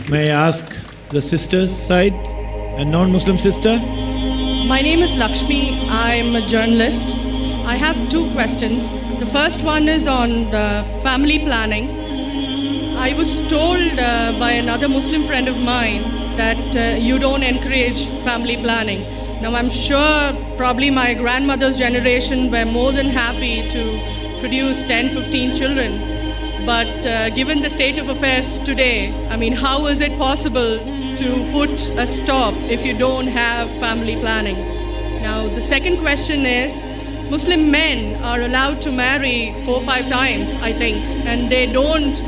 May I ask the sister's side, a non-Muslim sister? My name is Lakshmi. I'm a journalist. I have two questions. The first one is on the family planning. I was told by another Muslim friend of mine that you don't encourage family planning. Now, I'm sure probably my grandmother's generation were more than happy to produce 10, 15 children. But given the state of affairs today, I mean, how is it possible to put a stop if you don't have family planning? Now, the second question is, Muslim men are allowed to marry 4 or 5 times, I think, and they don't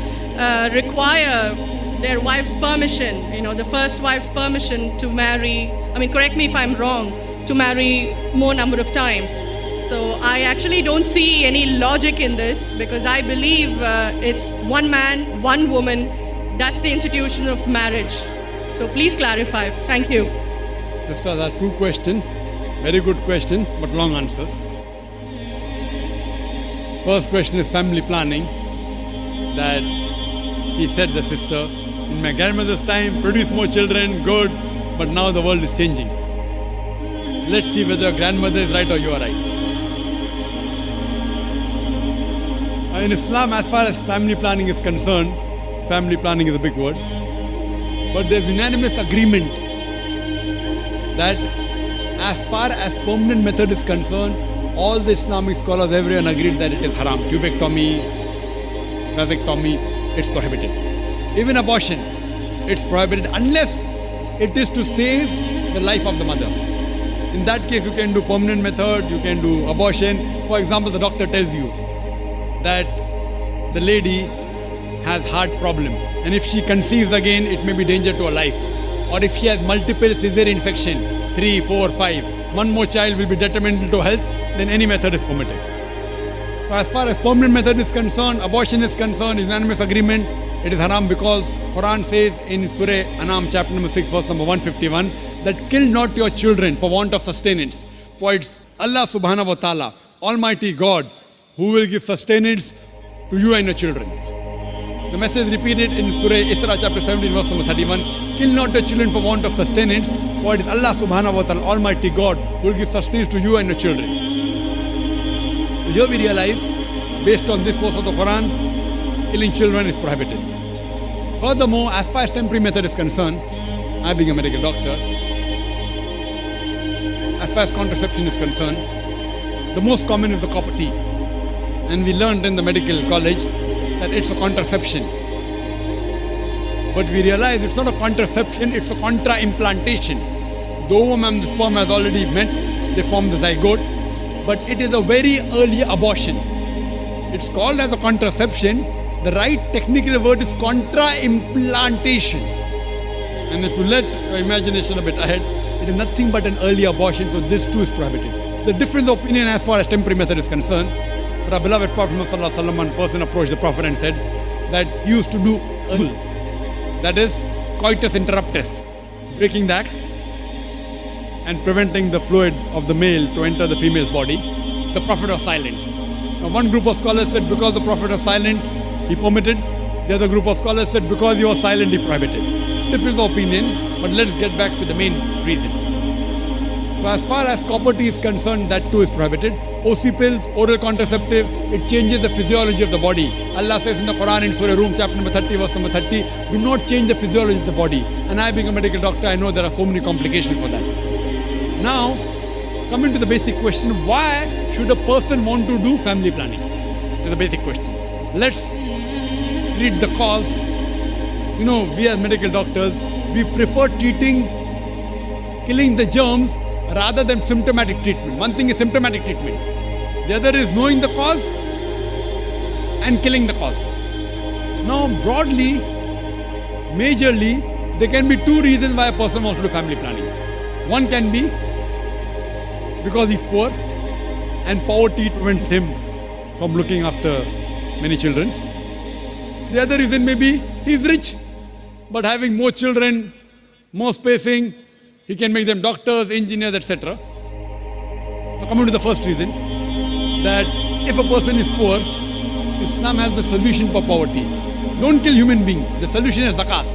require their wife's permission, the first wife's permission to marry, I mean, correct me if I'm wrong, to marry more number of times. So I actually don't see any logic in this because I believe it's one man, one woman. That's the institution of marriage. So please clarify. Thank you. Sister, there are two questions. Very good questions, but long answers. First question is family planning. That she said, the sister, in my grandmother's time, produce more children, good, but now the world is changing. Let's see whether your grandmother is right or you are right. In Islam, as far as family planning is concerned, family planning is a big word, but there's unanimous agreement that as far as permanent method is concerned, all the Islamic scholars, everyone agreed that it is haram. Pubectomy, vasectomy, it's prohibited. Even abortion, it's prohibited unless it is to save the life of the mother. In that case, you can do permanent method, you can do abortion. For example, the doctor tells you that the lady has heart problem, and if she conceives again, it may be danger to her life. Or if she has multiple cesarean section, 3, 4, 5, one more child will be detrimental to health, then any method is permitted. So as far as permanent method is concerned, abortion is concerned, unanimous agreement, it is haram because Quran says in Surah Anam chapter number 6 verse number 151 that kill not your children for want of sustenance, for it's Allah subhanahu wa ta'ala, Almighty God, who will give sustenance to you and your children. The message repeated in Surah Isra chapter 17 verse number 31, kill not your children for want of sustenance, for it is Allah subhanahu wa ta'ala, Almighty God, who will give sustenance to you and your children. So here we realize, based on this verse of the Quran, killing children is prohibited. Furthermore, as far as temporary method is concerned, I being a medical doctor, as far as contraception is concerned, the most common is the copper T. And we learned in the medical college that it's a contraception. But we realize it's not a contraception, it's a contra-implantation. The ovum and the sperm has already met, they form the zygote, but it is a very early abortion. It's called as a contraception. The right technical word is contra-implantation. And if you let your imagination a bit ahead, it is nothing but an early abortion, so this too is prohibited. The difference of opinion as far as temporary method is concerned, but our beloved Prophet ﷺ, one person approached the Prophet and said that he used to do azul, that is coitus interruptus, breaking the act and preventing the fluid of the male to enter the female's body. The Prophet was silent. Now one group of scholars said because the Prophet was silent, he permitted. The other group of scholars said because he was silent, he prohibited. Difference of opinion, but let's get back to the main reason. So as far as copper T is concerned, that too is prohibited. OC pills, oral contraceptive, it changes the physiology of the body. Allah says in the Quran in Surah Rum chapter number 30 verse number 30, do not change the physiology of the body. And I being a medical doctor, I know there are so many complications for that. Now, coming to the basic question, why should a person want to do family planning? Is the basic question. Let's treat the cause. We as medical doctors, we prefer killing the germs rather than symptomatic treatment. One thing is symptomatic treatment. The other is knowing the cause and killing the cause. Now, broadly, majorly, there can be two reasons why a person wants to do family planning. One can be because he's poor and poverty prevents him from looking after many children. The other reason may be he's rich, but having more children, more spacing, he can make them doctors, engineers, etc. Now coming to the first reason, that if a person is poor, Islam has the solution for poverty. Don't kill human beings. The solution is zakat.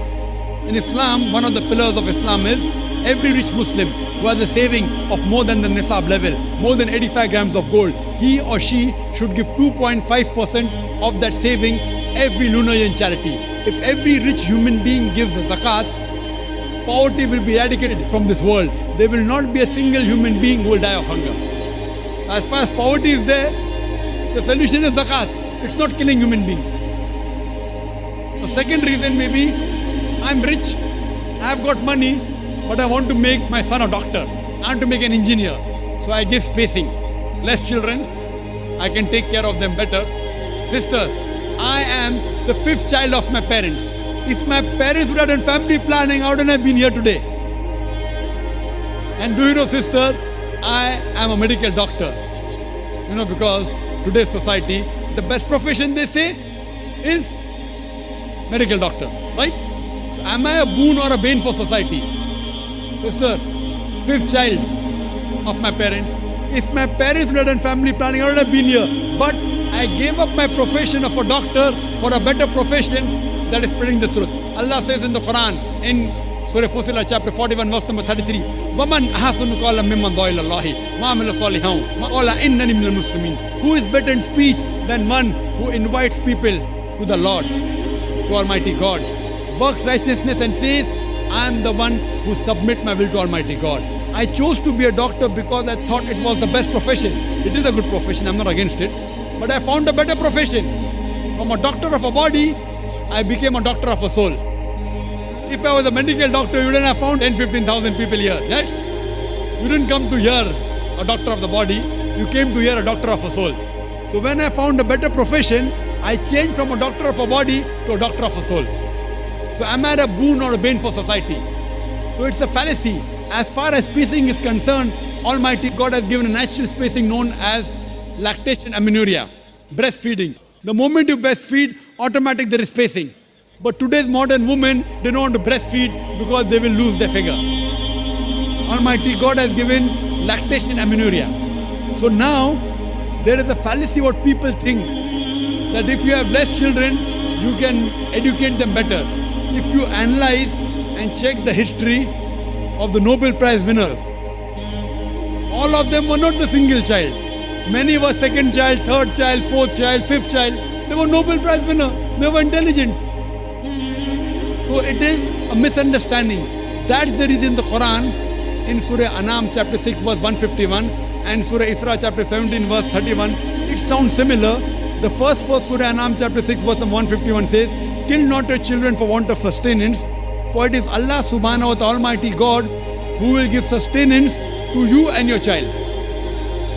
In Islam, one of the pillars of Islam is every rich Muslim who has a saving of more than the nisab level, more than 85 grams of gold, he or she should give 2.5% of that saving every lunar year in charity. If every rich human being gives a zakat, poverty will be eradicated from this world. There will not be a single human being who will die of hunger. As far as poverty is there, the solution is zakat. It's not killing human beings. The second reason may be, I'm rich, I've got money, but I want to make my son a doctor. I want to make an engineer. So I give spacing. Less children, I can take care of them better. Sister, I am the fifth child of my parents. If my parents would have done family planning, I wouldn't have been here today. And do you know, sister, I am a medical doctor. You know, because today's society, the best profession they say is medical doctor, right? So am I a boon or a bane for society? Sister, fifth child of my parents. If my parents would have done family planning, I would have been here. But I gave up my profession of a doctor for a better profession that is spreading the truth. Allah says in the Quran, in Surah Fussilat chapter 41 verse number 33, وَمَنْ أَحَسَنُ قَالًا مِمَّنْ دَعَا إِلَى اللَّهِ وَعَمِلَ صَالِحًا وَقَالَ إِنَّنِي مِنَ الْمُسْلِمِينَ. Who is better in speech than one who invites people to the Lord, to Almighty God, works righteousness and says, I am the one who submits my will to Almighty God. I chose to be a doctor because I thought it was the best profession. It is a good profession, I'm not against it. But I found a better profession. From a doctor of a body, I became a doctor of a soul. If I was a medical doctor, you wouldn't have found 10,000-15,000 people here, right? You didn't come to hear a doctor of the body, you came to hear a doctor of a soul. So when I found a better profession, I changed from a doctor of a body to a doctor of a soul. So am I a boon or a bane for society? So it's a fallacy. As far as spacing is concerned, Almighty God has given a natural spacing known as lactation amenorrhea, breastfeeding. The moment you breastfeed, automatically there is spacing. But today's modern women, they don't want to breastfeed because they will lose their figure. Almighty God has given lactation amenorrhea. So now, there is a fallacy what people think, that if you have less children, you can educate them better. If you analyze and check the history of the Nobel Prize winners, all of them were not the single child. Many were second child, third child, fourth child, fifth child. They were Nobel Prize winners. They were intelligent. So it is a misunderstanding. That's the reason the Quran in Surah Anam chapter 6 verse 151 and Surah Isra chapter 17 verse 31, it sounds similar. The first verse Surah Anam chapter 6 verse 151 says, kill not your children for want of sustenance, for it is Allah subhanahu wa ta'ala Almighty God who will give sustenance to you and your child.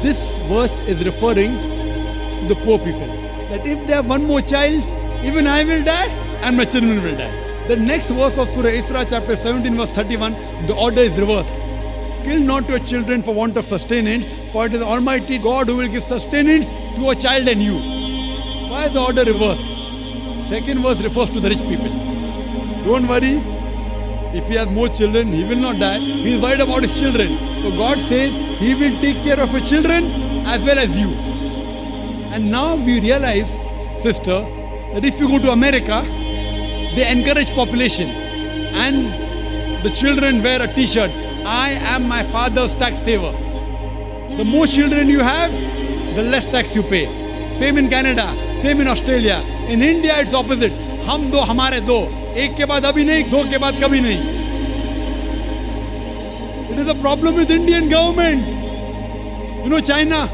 This verse is referring to the poor people. That if they have one more child, even I will die and my children will die. The next verse of Surah Isra chapter 17 verse 31, the order is reversed. Kill not your children for want of sustenance, for it is Almighty God who will give sustenance to a child and you. Why is the order reversed? Second verse refers to the rich people. Don't worry, if he has more children, he will not die. He is worried about his children. So God says he will take care of your children as well as you. And now we realize, sister, that if you go to America, they encourage population and the children wear a t-shirt, I am my father's tax saver. The more children you have, the less tax you pay. Same in Canada, same in Australia. In India it's opposite. हम दो हमारे दो, एक के बाद अभी नहीं, दो के बाद कभी नहीं. It is a problem with Indian government. You know, China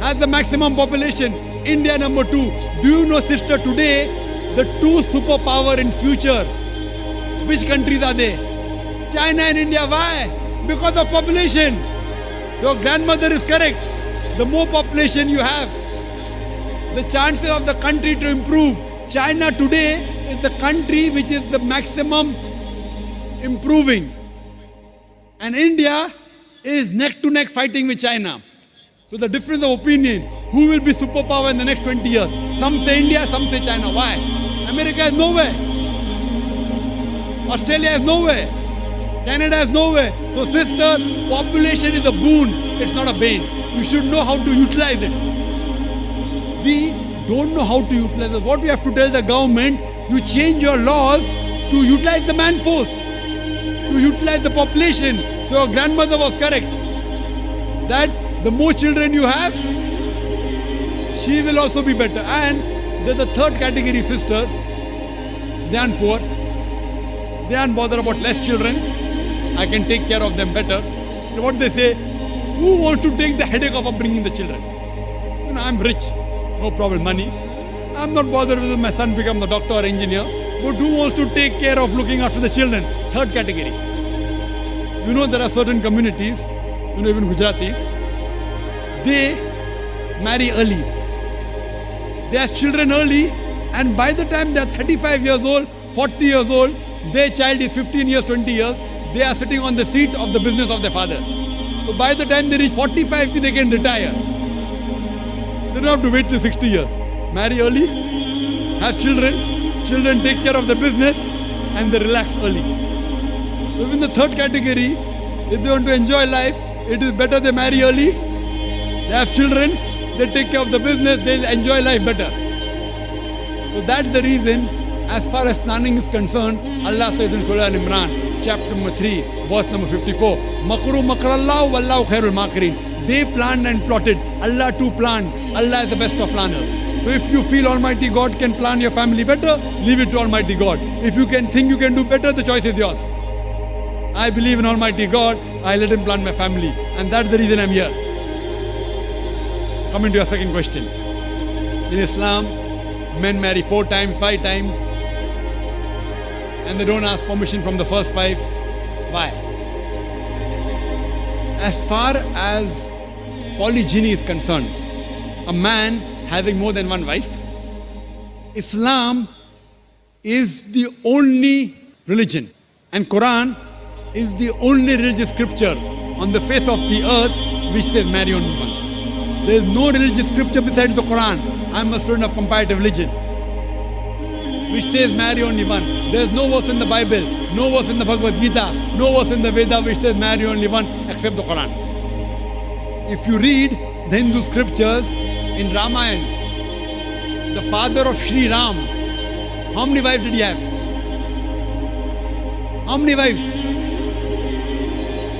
has the maximum population. India number 2. Do you know, sister, today the two superpower in future, which countries are they? China and India. Why? Because of population. So grandmother is correct. The more population you have, the chances of the country to improve. China today is the country which is the maximum improving. And India is neck to neck fighting with China. So the difference of opinion, who will be superpower in the next 20 years? Some say India, some say China. Why? America is nowhere. Australia is nowhere. Canada is nowhere. So sister, population is a boon. It's not a bane. You should know how to utilize it. We don't know how to utilize it. What we have to tell the government, you change your laws to utilize the man force, to utilize the population. So your grandmother was correct that the more children you have, she will also be better. And there's the third category sister. They aren't poor. They aren't bothered about less children. I can take care of them better. So what they say, who wants to take the headache of upbringing the children? I'm rich, no problem, money. I'm not bothered whether my son becomes a doctor or engineer. But who wants to take care of looking after the children? Third category. There are certain communities, even Gujaratis, they marry early. They have children early, and by the time they are 35 years old, 40 years old, their child is 15 years, 20 years, they are sitting on the seat of the business of their father. So by the time they reach 45, they can retire. They don't have to wait till 60 years. Marry early, have children take care of the business, and they relax early. So in the third category, if they want to enjoy life, it is better they marry early, they have children, they take care of the business, they'll enjoy life better. So that's the reason, as far as planning is concerned, Allah says in Surah Al-Imran, chapter number 3, verse number 54, Makru makrallahu wallahu khairul makirin. They planned and plotted. Allah too planned. Allah is the best of planners. So if you feel Almighty God can plan your family better, leave it to Almighty God. If you can think you can do better, the choice is yours. I believe in Almighty God, I let Him plan my family. And that's the reason I'm here. Coming to your second question. In Islam, men marry 4 times, 5 times, and they don't ask permission from the first 5. Why? As far as polygyny is concerned, a man having more than one wife, Islam is the only religion, and Quran is the only religious scripture on the face of the earth which says marry only one. There is no religious scripture besides the Quran. I am a student of comparative religion, which says marry only one. There is no verse in the Bible, no verse in the Bhagavad Gita, no verse in the Veda which says marry only one except the Quran. If you read the Hindu scriptures, in Ramayana, the father of Sri Ram, how many wives did he have? How many wives?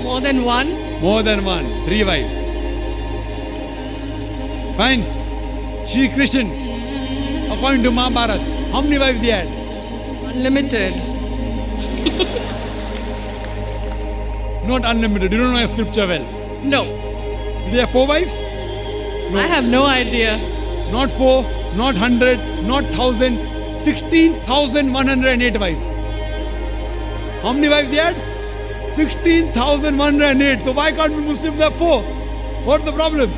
More than one. More than one. 3 wives. Fine. Shri Krishna, according to Mahabharata, how many wives he had? Unlimited. Not unlimited. You don't know your scripture well. No. Did he have 4 wives? No. I have no idea. Not 4, not 100, not 1,000, 16,108 wives. How many wives he had? 16,108. So why can't we Muslims have 4? What's the problem?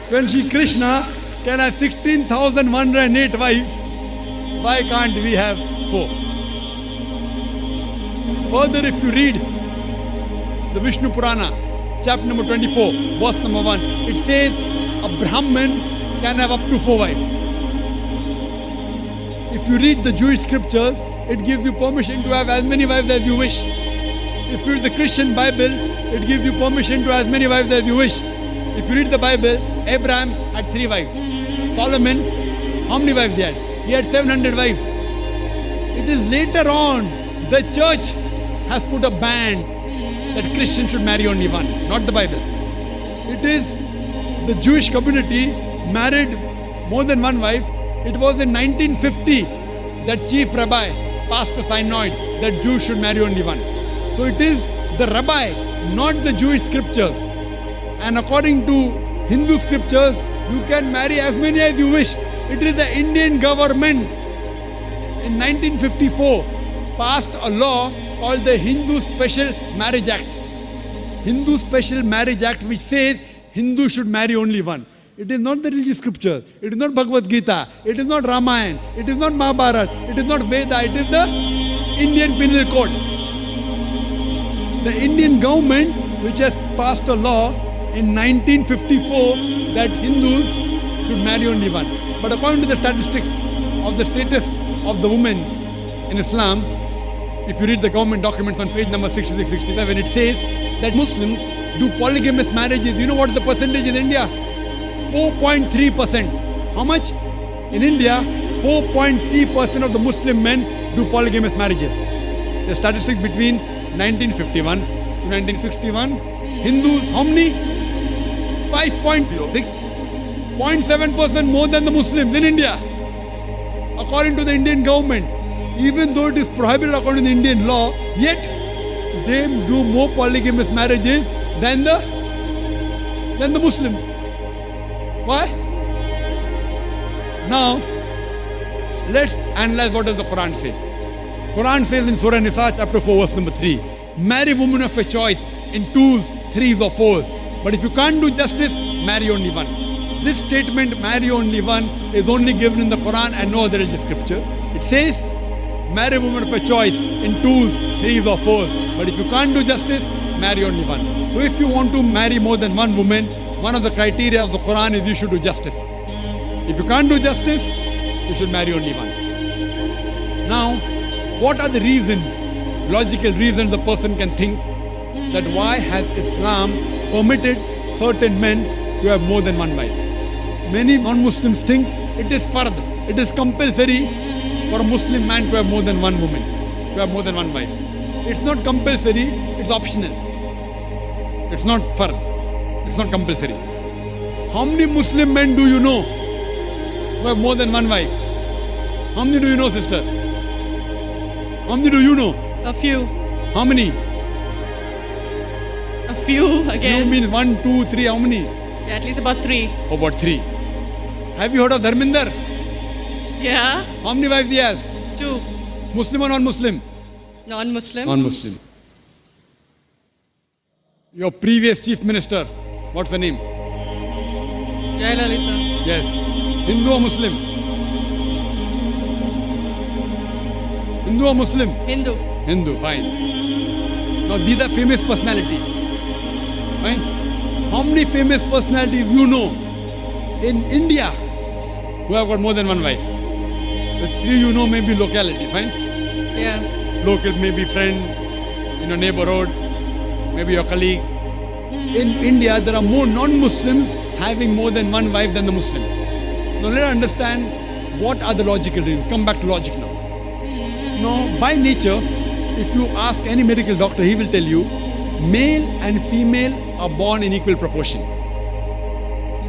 When Shri Krishna can have 16,108 wives, why can't we have 4? Further, if you read the Vishnu Purana, chapter number 24, verse number 1, it says a Brahmin can have up to 4 wives. If you read the Jewish scriptures, it gives you permission to have as many wives as you wish. If you read the Christian Bible, it gives you permission to have as many wives as you wish. If you read the Bible, Abraham had 3 wives. Solomon, how many wives he had? He had 700 wives. It is later on the church has put a ban that Christians should marry only one, not the Bible. It is the Jewish community married more than one wife. It was in 1950 that chief rabbi passed a synod that Jews should marry only one. So it is the rabbi, not the Jewish scriptures. And according to Hindu scriptures, you can marry as many as you wish. It is the Indian government in 1954 passed a law called the Hindu Special Marriage Act. Hindu Special Marriage Act, which says Hindus should marry only one. It is not the religious scripture. It is not Bhagavad Gita. It is not Ramayana. It is not Mahabharata. It is not Veda. It is the Indian Penal Code. The Indian government, which has passed a law in 1954 that Hindus should marry only one. But according to the statistics of the status of the woman in Islam, if you read the government documents on page number 66-67, it says that Muslims do polygamous marriages. You know what is the percentage in India? 4.3%. How much? In India, 4.3% of the Muslim men do polygamous marriages. the statistics between 1951 to 1961, Hindus, how many? 5.06, 0.7% more than the Muslims in India, according to the Indian government. Even though it is prohibited according to the Indian law, yet they do more polygamous marriages than the Muslims. Why? Now, let's analyze what does the Quran say. Quran says in Surah Nisa chapter 4 verse number 3, marry women of your choice in 2s, 3s or 4s. But if you can't do justice, marry only one. This statement, marry only one, is only given in the Quran and no other religious scripture. It says, marry women of your choice in 2s, 3s or 4s. But if you can't do justice, marry only one. So if you want to marry more than one woman, one of the criteria of the Quran is you should do justice. If you can't do justice, you should marry only one. Now, what are the reasons, logical reasons a person can think that why has Islam permitted certain men to have more than one wife? Many non-Muslims think it is fard, it is compulsory for a Muslim man to have more than one woman, to have more than one wife. It's not compulsory, it's optional. It's not fard, it's not compulsory. How many Muslim men do you know who have more than one wife? How many do you know, sister? How many do you know? A few. How many? A few again. You mean 1, 2, 3, how many? Yeah, at least about 3. About 3. Have you heard of Dharminder? Yeah. How many wives he has? 2. Muslim or non-Muslim? Non-Muslim. Non-Muslim. Your previous chief minister, what's her name? Jayalalitha. Yes. Hindu or Muslim? Hindu or Muslim? Hindu. Hindu, fine. Now these are famous personalities. Fine. How many famous personalities you know in India who have got more than one wife? The 3 you know may be locality, fine? Yeah. Local, maybe friend in your neighborhood, maybe your colleague. In India, there are more non-Muslims having more than one wife than the Muslims. Now let us understand what are the logical reasons. Come back to logic now. Now, by nature, if you ask any medical doctor, he will tell you, male and female are born in equal proportion.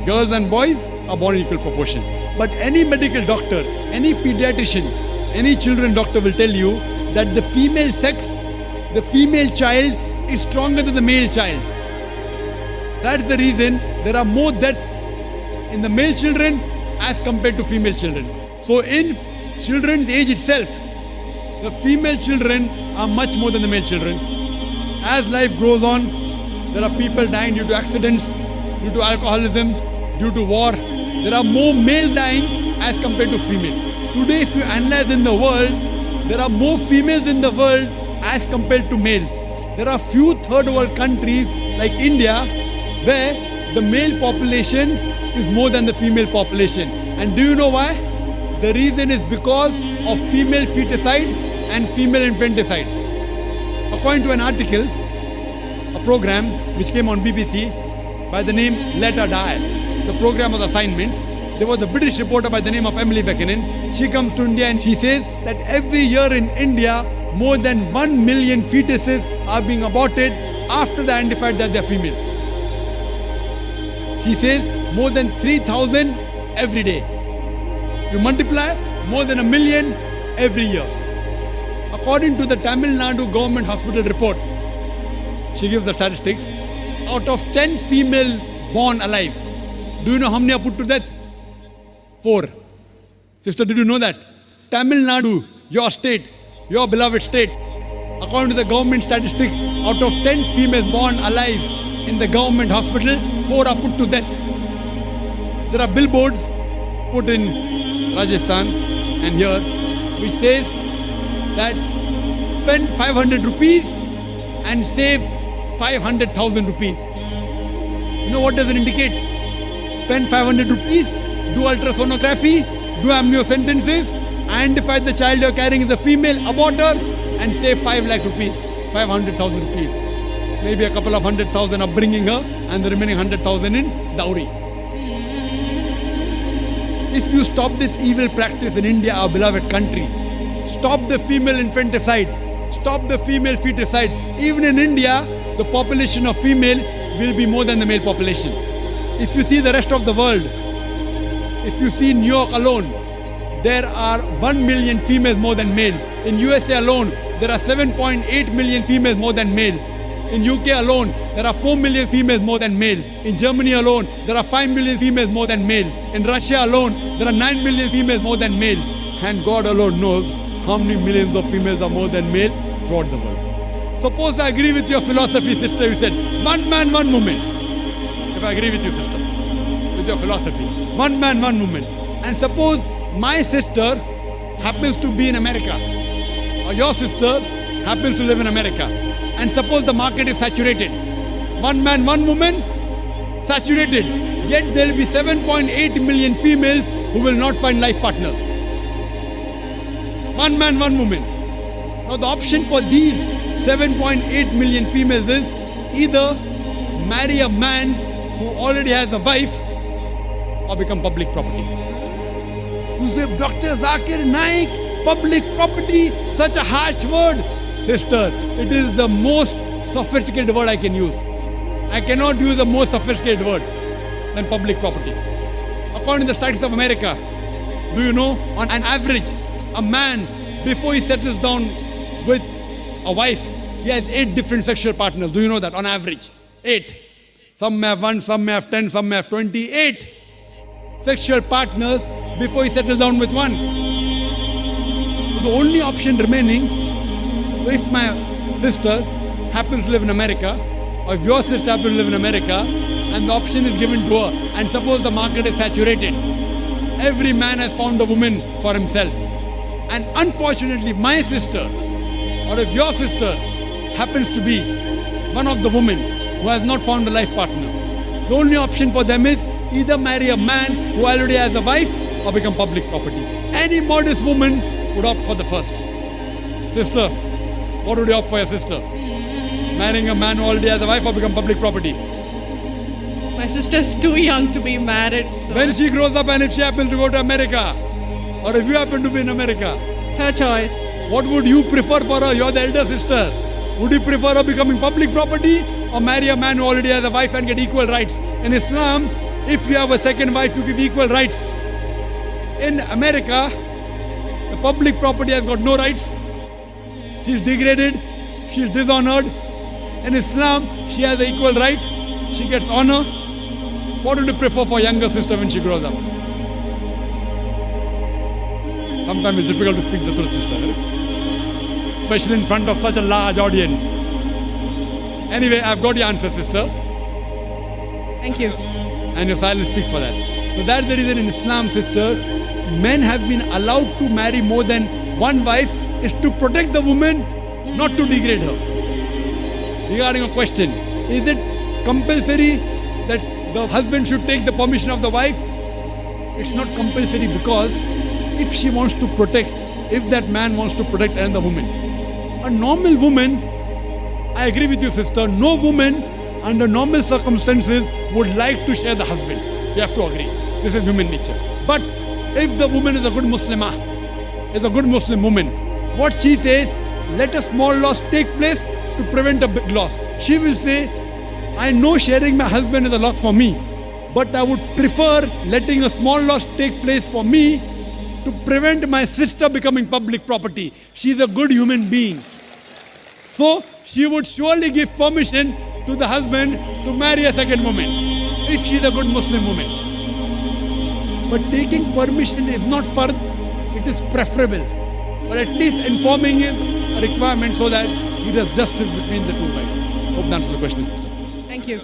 Girls and boys are born in equal proportion. But any medical doctor, any pediatrician, any children doctor will tell you that the female sex, the female child is stronger than the male child. That's the reason there are more deaths in the male children as compared to female children. So in children's age itself, the female children are much more than the male children. As life goes on, there are people dying due to accidents, due to alcoholism, due to war. There are more males dying as compared to females. Today, if you analyze in the world, there are more females in the world as compared to males. There are few third world countries like India where the male population is more than the female population. And do you know why? The reason is because of female feticide and female infanticide. According to an article, a program which came on BBC by the name Let Her Die, the program was assignment. There was a British reporter by the name of Emily Buchanan. She comes to India and she says that every year in India, more than 1 million fetuses are being aborted after they identified that they are females. She says more than 3,000 every day. You multiply, more than 1 million every year. According to the Tamil Nadu government hospital report, she gives the statistics, out of 10 female born alive, do you know how many are put to death? 4. Sister, did you know that? Tamil Nadu, your state, your beloved state, according to the government statistics, out of 10 females born alive in the government hospital, 4 are put to death. There are billboards put in Rajasthan and here which says that spend 500 rupees and save 500,000 rupees. You know what does it indicate? Spend 500 rupees, do ultrasonography, do amniocentesis, identify the child you're carrying is a female, abort her and save 5 lakh rupees, 500,000 rupees. Maybe a couple of 100,000 upbringing her and the remaining 100,000 in dowry. If you stop this evil practice in India, our beloved country, stop the female infanticide, stop the female feticide. Even in India, the population of female will be more than the male population. If you see the rest of the world, if you see New York alone, there are 1 million females more than males. In USA alone, there are 7.8 million females more than males. In UK alone, there are 4 million females more than males. In Germany alone, there are 5 million females more than males. In Russia alone, there are 9 million females more than males. And God alone knows how many millions of females are more than males throughout the world. Suppose I agree with your philosophy, sister. You said, one man, one woman. If I agree with you, sister, with your philosophy, one man, one woman. And suppose my sister happens to be in America, or your sister happens to live in America. And suppose the market is saturated. One man, one woman, saturated. Yet there will be 7.8 million females who will not find life partners. One man, one woman. Now the option for these 7.8 million females is either marry a man who already has a wife or become public property. You say, Dr. Zakir Naik, public property, such a harsh word. Sister, it is the most sophisticated word I can use. I cannot use a more sophisticated word than public property. According to the statistics of America, do you know, on an average, a man, before he settles down with a wife, he has 8 different sexual partners. Do you know that? On average, 8. Some may have 1, some may have 10, some may have 28 sexual partners before he settles down with one. The only option remaining, so if my sister happens to live in America, or if your sister happens to live in America, and the option is given to her, and suppose the market is saturated, every man has found a woman for himself. And unfortunately, if my sister, or if your sister happens to be one of the women who has not found a life partner, the only option for them is either marry a man who already has a wife or become public property. Any modest woman would opt for the first. Sister, what would you opt for your sister? Marrying a man who already has a wife or become public property? My sister's too young to be married. So When she grows up and if she happens to go to America, or if you happen to be in America, her choice. what would you prefer for her? You're the elder sister. Would you prefer her becoming public property or marry a man who already has a wife and get equal rights? In Islam, if you have a second wife, you give equal rights. In America, the public property has got no rights. She's degraded, she's dishonored. In Islam, she has an equal right, she gets honor. What would you prefer for younger sister when she grows up? Sometimes it's difficult to speak the truth, sister, right? Especially in front of such a large audience. Anyway, I've got your answer, sister. Thank you. And your silence speaks for that. So that's the reason in Islam, sister, men have been allowed to marry more than one wife is to protect the woman, not to degrade her. Regarding a question, is it compulsory that the husband should take the permission of the wife? It's not compulsory because if she wants to protect, if that man wants to protect another woman, a normal woman, I agree with you, sister, no woman under normal circumstances would like to share the husband. You have to agree. This is human nature. But if the woman is a good Muslimah, is a good Muslim woman, what she says, let a small loss take place to prevent a big loss. She will say, I know sharing my husband is a loss for me, but I would prefer letting a small loss take place for me to prevent my sister becoming public property. She's a good human being. So she would surely give permission to the husband to marry a second woman, if she's a good Muslim woman. But taking permission is not fard, it is preferable. But at least informing is a requirement so that he does justice between the two wives. Hope that answers the question, sister. Thank you.